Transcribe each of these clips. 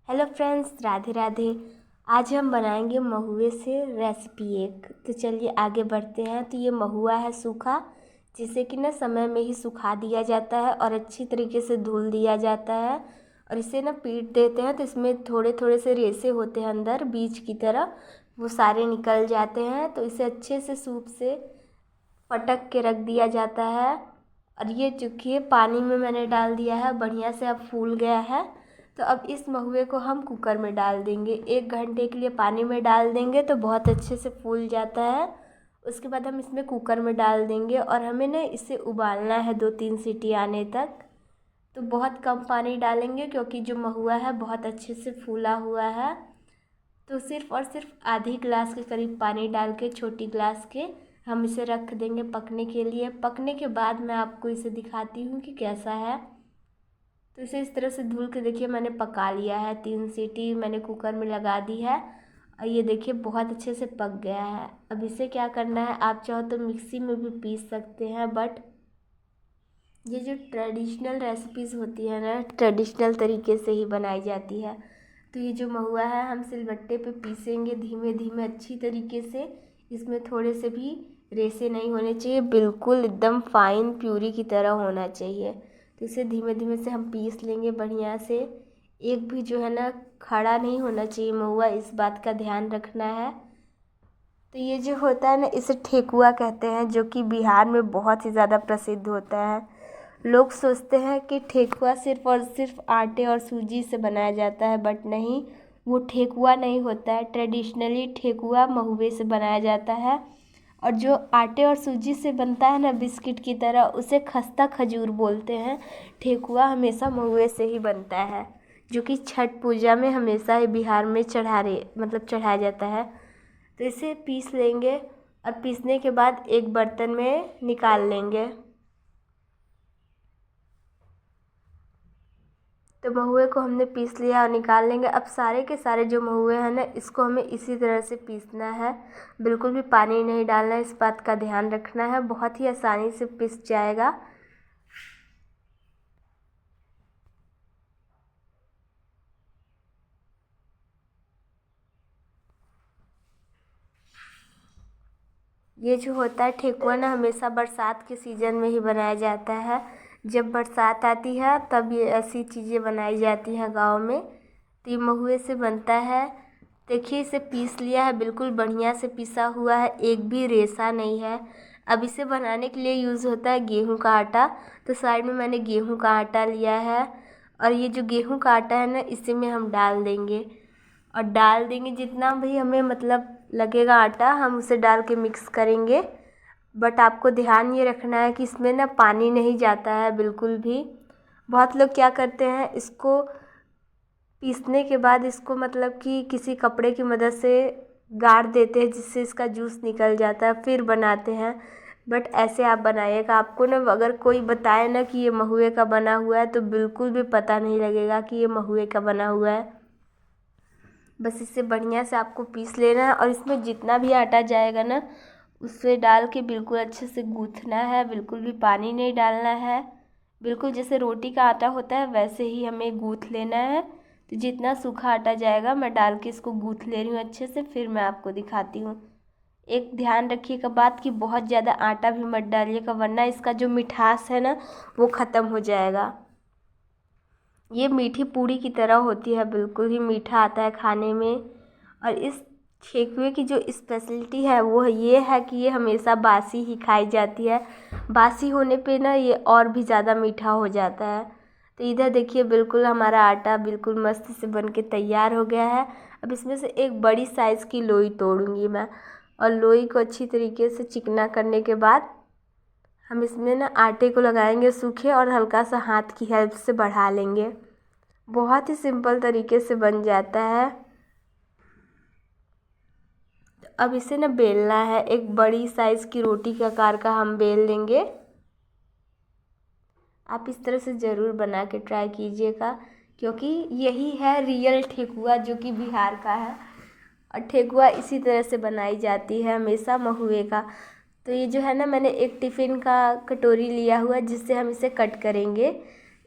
Hello friends, Radhe Radhe. आज हम बनाएंगे महुए से रेसिपी एक। तो चलिए आगे बढ़ते हैं। तो ये महुआ है सूखा, जिसे कि ना समय में ही सुखा दिया जाता है और अच्छी तरीके से धुल दिया जाता है और इसे ना पीट देते हैं। तो इसमें थोड़े थोड़े से रेसे होते हैं अंदर बीज की तरह, वो सारे निकल जाते हैं। तो इसे अच्छे से सूप से फटक के रख दिया जाता है। और ये चूँकि पानी में मैंने डाल दिया है, बढ़िया से अब फूल गया है। तो अब इस महुए को हम कुकर में डाल देंगे। 1 घंटे के लिए पानी में डाल देंगे तो बहुत अच्छे से फूल जाता है। उसके बाद हम इसमें कुकर में डाल देंगे और हमें ना इसे उबालना है 2-3 सीटी आने तक। तो बहुत कम पानी डालेंगे क्योंकि जो महुआ है बहुत अच्छे से फूला हुआ है। तो सिर्फ़ और सिर्फ आधी गिलास के करीब पानी डाल के, छोटी गिलास के, हम इसे रख देंगे पकने के लिए। पकने के बाद मैं आपको इसे दिखाती हूँ कि कैसा है। तो इसे इस तरह से धुल के देखिए मैंने पका लिया है। 3 सीटी मैंने कुकर में लगा दी है और ये देखिए बहुत अच्छे से पक गया है। अब इसे क्या करना है, आप चाहो तो मिक्सी में भी पीस सकते हैं, बट ये जो ट्रेडिशनल रेसिपीज़ होती है ना, ट्रेडिशनल तरीके से ही बनाई जाती है। तो ये जो महुआ है हम सिलबट्टे पे पीसेंगे धीमे धीमे अच्छी तरीके से। इसमें थोड़े से भी रेसे नहीं होने चाहिए, बिल्कुल एकदम फाइन प्यूरी की तरह होना चाहिए। तो इसे धीमे धीमे से हम पीस लेंगे बढ़िया से। एक भी जो है ना खड़ा नहीं होना चाहिए महुआ, इस बात का ध्यान रखना है। तो ये जो होता है ना, इसे ठेकुआ कहते हैं, जो कि बिहार में बहुत ही ज़्यादा प्रसिद्ध होता है। लोग सोचते हैं कि ठेकुआ सिर्फ़ और सिर्फ आटे और सूजी से बनाया जाता है, बट नहीं, वो ठेकुआ नहीं होता है। ट्रेडिशनली ठेकुआ महुए से बनाया जाता है। और जो आटे और सूजी से बनता है ना बिस्किट की तरह, उसे खस्ता खजूर बोलते हैं। ठेकुआ हमेशा महुए से ही बनता है, जो कि छठ पूजा में हमेशा ही बिहार में चढ़ाया जाता है। तो इसे पीस लेंगे और पीसने के बाद एक बर्तन में निकाल लेंगे। तो महुए को हमने पीस लिया और निकाल लेंगे। अब सारे के सारे जो महुए हैं ना, इसको हमें इसी तरह से पीसना है, बिल्कुल भी पानी नहीं डालना है, इस बात का ध्यान रखना है। बहुत ही आसानी से पिस जाएगा। ये जो होता है ठेकुआ ना, हमेशा बरसात के सीज़न में ही बनाया जाता है। जब बरसात आती है तब ये ऐसी चीज़ें बनाई जाती हैं गांव में। तो ये महुए से बनता है। देखिए इसे पीस लिया है, बिल्कुल बढ़िया से पिसा हुआ है, एक भी रेसा नहीं है। अब इसे बनाने के लिए यूज़ होता है गेहूं का आटा। तो साइड में मैंने गेहूं का आटा लिया है और ये जो गेहूं का आटा है ना, इसी में हम डाल देंगे। और डाल देंगे जितना भी हमें लगेगा आटा, हम उसे डाल के मिक्स करेंगे। बट आपको ध्यान ये रखना है कि इसमें ना पानी नहीं जाता है बिल्कुल भी। बहुत लोग क्या करते हैं, इसको पीसने के बाद इसको कि किसी कपड़े की मदद से गाड़ देते हैं, जिससे इसका जूस निकल जाता है, फिर बनाते हैं। बट ऐसे आप बनाइएगा। आपको ना अगर कोई बताए ना कि ये महुए का बना हुआ है, तो बिल्कुल भी पता नहीं लगेगा कि ये महुए का बना हुआ है। बस इसे बढ़िया से आपको पीस लेना है और इसमें जितना भी आटा जाएगा ना, उसे डाल के बिल्कुल अच्छे से गूँथना है, बिल्कुल भी पानी नहीं डालना है। बिल्कुल जैसे रोटी का आटा होता है वैसे ही हमें गूँथ लेना है। तो जितना सूखा आटा जाएगा मैं डाल के इसको गूँथ ले रही हूँ अच्छे से, फिर मैं आपको दिखाती हूँ। एक ध्यान रखिएगा बात कि बहुत ज़्यादा आटा भी मत डालिएगा, वरना इसका जो मिठास है ना वो ख़त्म हो जाएगा। ये मीठी पूड़ी की तरह होती है, बिल्कुल ही मीठा आता है खाने में। और इस ठेकुए की जो स्पेशलिटी है वो ये है कि ये हमेशा बासी ही खाई जाती है। बासी होने पे ना ये और भी ज़्यादा मीठा हो जाता है। तो इधर देखिए बिल्कुल हमारा आटा बिल्कुल मस्त से बन के तैयार हो गया है। अब इसमें से एक बड़ी साइज़ की लोई तोड़ूंगी मैं, और लोई को अच्छी तरीके से चिकना करने के बाद हम इसमें ना आटे को लगाएंगे सूखे और हल्का सा हाथ की हेल्प से बढ़ा लेंगे। बहुत ही सिंपल तरीके से बन जाता है। अब इसे ना बेलना है, एक बड़ी साइज़ की रोटी के आकार का हम बेल लेंगे। आप इस तरह से ज़रूर बना के ट्राई कीजिएगा, क्योंकि यही है रियल ठेकुआ जो कि बिहार का है। और ठेकुआ इसी तरह से बनाई जाती है हमेशा महुए का। तो ये जो है ना, मैंने एक टिफ़िन का कटोरी लिया हुआ है जिससे हम इसे कट करेंगे।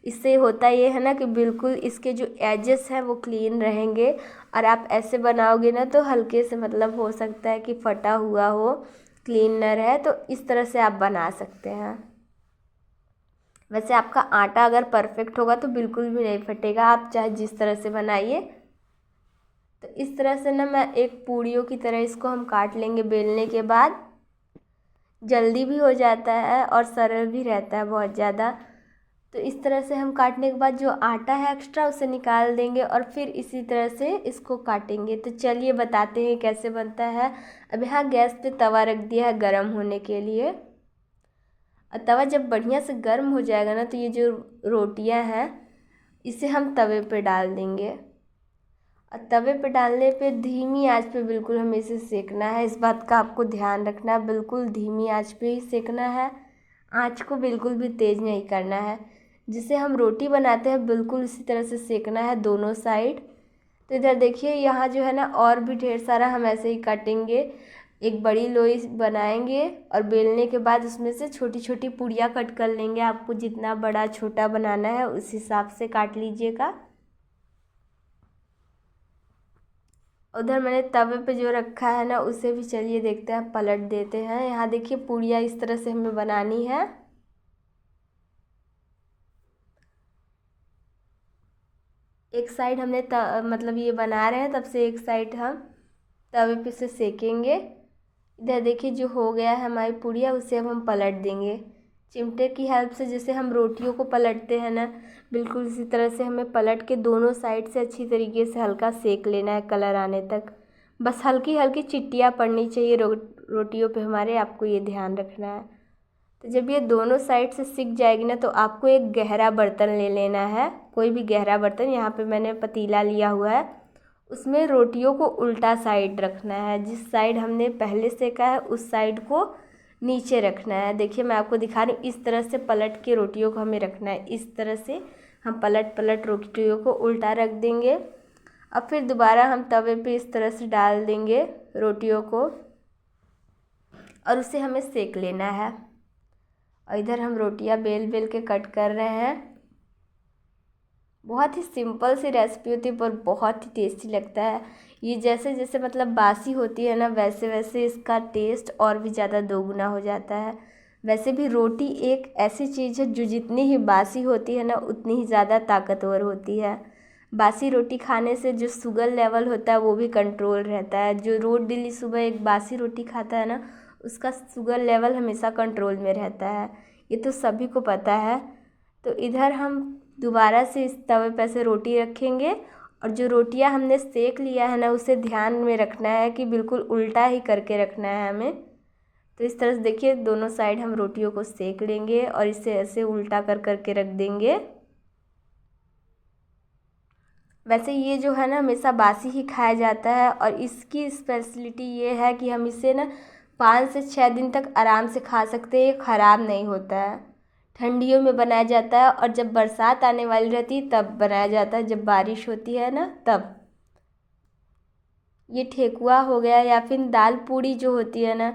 इससे होता ये है ना कि बिल्कुल इसके जो एजेस हैं वो क्लीन रहेंगे। और आप ऐसे बनाओगे ना तो हल्के से मतलब हो सकता है कि फटा हुआ हो, क्लीन न रहे, तो इस तरह से आप बना सकते हैं। वैसे आपका आटा अगर परफेक्ट होगा तो बिल्कुल भी नहीं फटेगा, आप चाहे जिस तरह से बनाइए। तो इस तरह से ना मैं एक पूड़ियों की तरह इसको हम काट लेंगे बेलने के बाद। जल्दी भी हो जाता है और सरल भी रहता है बहुत ज़्यादा। तो इस तरह से हम काटने के बाद जो आटा है एक्स्ट्रा उसे निकाल देंगे और फिर इसी तरह से इसको काटेंगे। तो चलिए बताते हैं कैसे बनता है। अब यहाँ गैस पे तवा रख दिया है गरम होने के लिए। और तवा जब बढ़िया से गर्म हो जाएगा ना तो ये जो रोटियां हैं इसे हम तवे पे डाल देंगे। और तवे पे डालने पे धीमी आंच पे बिल्कुल हमें इसे सेकना है। इस बात का आपको ध्यान रखना है, बिल्कुल धीमी आंच पे ही सेकना है, आंच को बिल्कुल भी तेज़ नहीं करना है। जिसे हम रोटी बनाते हैं बिल्कुल इसी तरह से सेकना है दोनों साइड। तो इधर देखिए यहाँ जो है ना और भी ढेर सारा हम ऐसे ही काटेंगे। एक बड़ी लोई बनाएंगे और बेलने के बाद उसमें से छोटी छोटी पूड़ियाँ कट कर लेंगे। आपको जितना बड़ा छोटा बनाना है उस हिसाब से काट लीजिएगा। उधर मैंने तवे पे जो रखा है ना उसे भी चलिए देखते हैं, पलट देते हैं। यहाँ देखिए पूड़ियाँ इस तरह से हमें बनानी है। एक साइड हमने मतलब ये बना रहे हैं तब से एक साइड हम तवे पे से सेकेंगे। इधर देखिए जो हो गया है हमारी पूड़ियाँ उसे अब हम पलट देंगे चिमटे की हेल्प से। जैसे हम रोटियों को पलटते हैं ना बिल्कुल इसी तरह से हमें पलट के दोनों साइड से अच्छी तरीके से हल्का सेक लेना है कलर आने तक। बस हल्की हल्की चिट्टियाँ पड़नी चाहिए रोटियों पे हमारे, आपको ये ध्यान रखना है। तो जब ये दोनों साइड से सिक जाएगी ना तो आपको एक गहरा बर्तन ले लेना है, कोई भी गहरा बर्तन। यहाँ पे मैंने पतीला लिया हुआ है। उसमें रोटियों को उल्टा साइड रखना है, जिस साइड हमने पहले सेका है उस साइड को नीचे रखना है। देखिए मैं आपको दिखा रही हूँ, इस तरह से पलट के रोटियों को हमें रखना है। इस तरह से हम पलट पलट रोटियों को उल्टा रख देंगे। अब फिर दोबारा हम तवे पे इस तरह से डाल देंगे रोटियों को और उसे हमें सेक लेना है। और इधर हम रोटियां बेल बेल के कट कर रहे हैं। बहुत ही सिंपल सी रेसिपी होती है पर बहुत ही टेस्टी लगता है। ये जैसे जैसे मतलब बासी होती है ना वैसे वैसे इसका टेस्ट और भी ज़्यादा दोगुना हो जाता है। वैसे भी रोटी एक ऐसी चीज़ है जो जितनी ही बासी होती है ना उतनी ही ज़्यादा ताकतवर होती है। बासी रोटी खाने से जो शुगर लेवल होता है वो भी कंट्रोल रहता है। जो रोज़ डेली सुबह एक बासी रोटी खाता है ना उसका शुगर लेवल हमेशा कंट्रोल में रहता है, ये तो सभी को पता है। तो इधर हम दोबारा से इस तवे पे से रोटी रखेंगे और जो रोटियां हमने सेक लिया है ना उसे ध्यान में रखना है कि बिल्कुल उल्टा ही करके रखना है हमें। तो इस तरह से देखिए दोनों साइड हम रोटियों को सेक लेंगे और इसे ऐसे उल्टा कर करके रख देंगे। वैसे ये जो है ना हमेशा बासी ही खाया जाता है और इसकी स्पेशलिटी ये है कि हम इसे ना 5 से 6 दिन तक आराम से खा सकते हैं, ये ख़राब नहीं होता है। ठंडियों में बनाया जाता है और जब बरसात आने वाली रहती है तब बनाया जाता है, जब बारिश होती है ना तब। ये ठेकुआ हो गया या फिर दाल पूड़ी जो होती है ना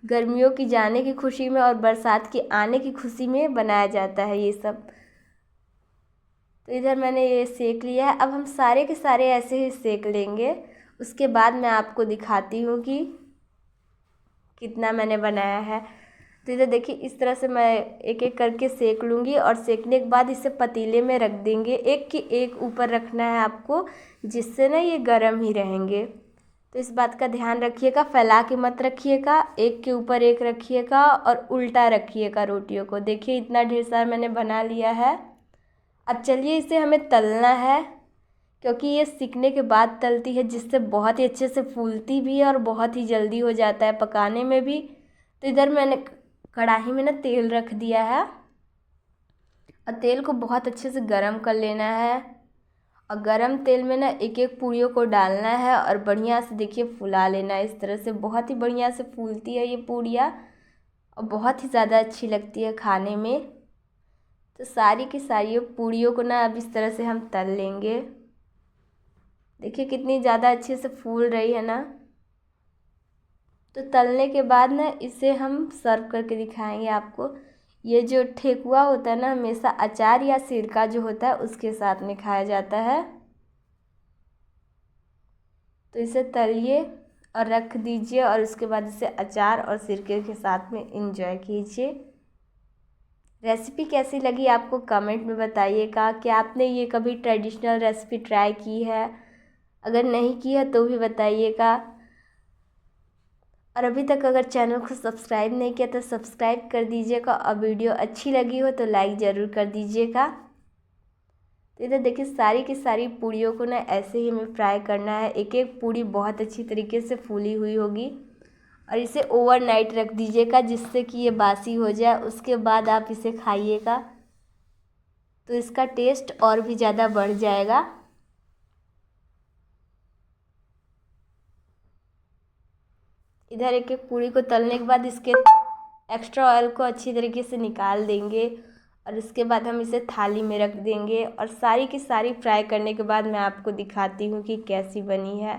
गर्मियों की जाने की खुशी में और बरसात की आने की खुशी में बनाया जाता है ये सब। तो इधर मैंने ये सेक लिया है। अब हम सारे के सारे ऐसे ही सेक लेंगे, उसके बाद मैं आपको दिखाती हूँ कि कितना मैंने बनाया है। तो इधर देखिए इस तरह से मैं एक एक करके सेक लूँगी और सेकने के बाद इसे पतीले में रख देंगे। एक की एक ऊपर रखना है आपको, जिससे ना ये गर्म ही रहेंगे। तो इस बात का ध्यान रखिएगा, फैला के मत रखिएगा, एक के ऊपर एक रखिएगा और उल्टा रखिएगा रोटियों को। देखिए इतना ढेर सारा मैंने बना लिया है। अब चलिए इसे हमें तलना है, क्योंकि ये सीखने के बाद तलती है जिससे बहुत ही अच्छे से फूलती भी है और बहुत ही जल्दी हो जाता है पकाने में भी। तो इधर मैंने कढ़ाई में ना तेल रख दिया है और तेल को बहुत अच्छे से गरम कर लेना है। और गरम तेल में ना एक एक पूड़ियों को डालना है और बढ़िया से देखिए फुला लेना है। इस तरह से बहुत ही बढ़िया से फूलती है ये पूड़ियाँ और बहुत ही ज़्यादा अच्छी लगती है खाने में। तो सारी की सारी पूड़ियों को ना अब इस तरह से हम तल लेंगे। देखिए कितनी ज़्यादा अच्छे से फूल रही है ना। तो तलने के बाद ना इसे हम सर्व करके दिखाएंगे आपको। ये जो ठेकुआ होता है ना, हमेशा अचार या सिरका जो होता है उसके साथ में खाया जाता है। तो इसे तलिए और रख दीजिए और उसके बाद इसे अचार और सिरके के साथ में एंजॉय कीजिए। रेसिपी कैसी लगी आपको कमेंट में बताइएगा। क्या आपने ये कभी ट्रेडिशनल रेसिपी ट्राई की है? अगर नहीं की है तो भी बताइएगा। और अभी तक अगर चैनल को सब्सक्राइब नहीं किया तो सब्सक्राइब कर दीजिएगा और वीडियो अच्छी लगी हो तो लाइक ज़रूर कर दीजिएगा। तो इधर देखिए सारी की सारी पूड़ियों को ना ऐसे ही हमें फ्राई करना है। एक एक पूड़ी बहुत अच्छी तरीके से फूली हुई होगी और इसे ओवरनाइट रख दीजिएगा जिससे कि ये बासी हो जाए। उसके बाद आप इसे खाइएगा तो इसका टेस्ट और भी ज़्यादा बढ़ जाएगा। इधर एक एक पूड़ी को तलने के बाद इसके एक्स्ट्रा ऑयल को अच्छी तरीके से निकाल देंगे और इसके बाद हम इसे थाली में रख देंगे। और सारी की सारी फ्राई करने के बाद मैं आपको दिखाती हूँ कि कैसी बनी है।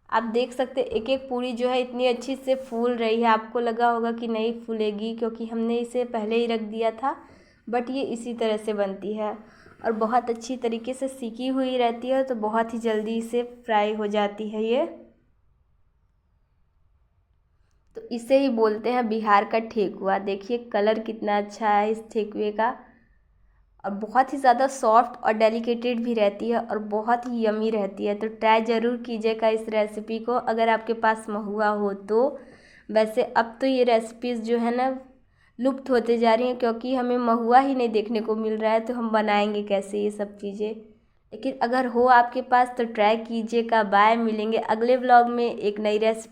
आप देख सकते एक एक पूड़ी जो है इतनी अच्छी से फूल रही है। आपको लगा होगा कि नहीं फूलेगी क्योंकि हमने इसे पहले ही रख दिया था, बट ये इसी तरह से बनती है और बहुत अच्छी तरीके से सिकी हुई रहती है तो बहुत ही जल्दी से फ्राई हो जाती है ये। तो इसे ही बोलते हैं बिहार का ठेकुआ। देखिए कलर कितना अच्छा है इस ठेकुए का और बहुत ही ज़्यादा सॉफ्ट और डेलिकेटेड भी रहती है और बहुत ही यमी रहती है। तो ट्राई ज़रूर कीजिएगा इस रेसिपी को अगर आपके पास महुआ हो तो। वैसे अब तो ये रेसिपीज़ जो है ना लुप्त होते जा रही हैं क्योंकि हमें महुआ ही नहीं देखने को मिल रहा है, तो हम बनाएंगे कैसे ये सब चीज़ें। लेकिन अगर हो आपके पास तो ट्राई कीजिएगा। बाय, मिलेंगे अगले व्लॉग में एक नई रेसिपी।